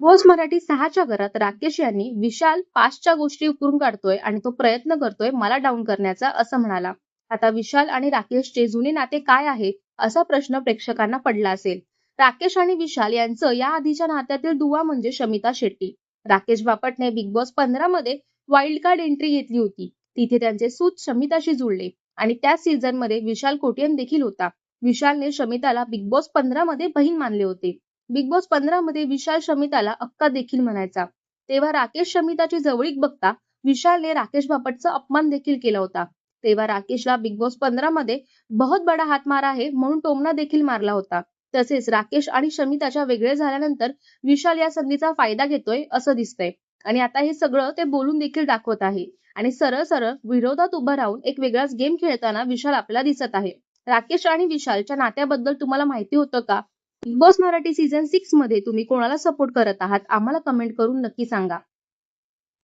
Boss Marathi 6च्या घरात राकेश यांनी विशाल पास्टच्या गोष्टी उकरून काढतोय आणि तो प्रयत्न करतोय मला डाऊन करण्याचा असं म्हणाला. आता विशाल आणि राकेशचे जुने नाते काय आहे असा प्रश्न प्रेक्षकांना पडला असेल. राकेश आणि विशाल यांचं या आधीच्या नात्यातील दुवा म्हणजे शमिता शेट्टी. राकेश बापटने बिग बॉस 15 मध्ये वाईल्ड कार्ड एंट्री घेतली होती. तिथे त्यांचे सूत शमिताशी जुळले आणि त्याच सीझन मध्ये विशाल कोटियन देखील होता. विशालने शमिताला बिग बॉस 15 मध्ये बहीण मानले होते. बिग बॉस 15 मध्ये विशाल शमिताला अक्का देखील म्हणायचा. तेव्हा राकेश शमिताची जवळीक बघता विशालने राकेश बापटचा अपमान देखील केला होता. तेव्हा राकेशला बिग बॉस 15 मध्ये बहुत बडा हात मारा आहे म्हणून टोमणा देखील मारला होता. तसेच राकेश आणि शमिताच्या वेगळे झाल्यानंतर विशाल या संधीचा फायदा घेतोय असं दिसतंय आणि आता हे सगळं ते बोलून देखील दाखवत आहे आणि सरळ सरळ विरोधात उभं राहून एक वेगळाच गेम खेळताना विशाल आपल्याला दिसत आहे. राकेश आणि विशालच्या नात्याबद्दल तुम्हाला माहिती होतं का? बिग बॉस मराठी सीझन 6 मध्ये तुम्ही कोणाला सपोर्ट करत आहात आम्हाला कमेंट करून नक्की सांगा.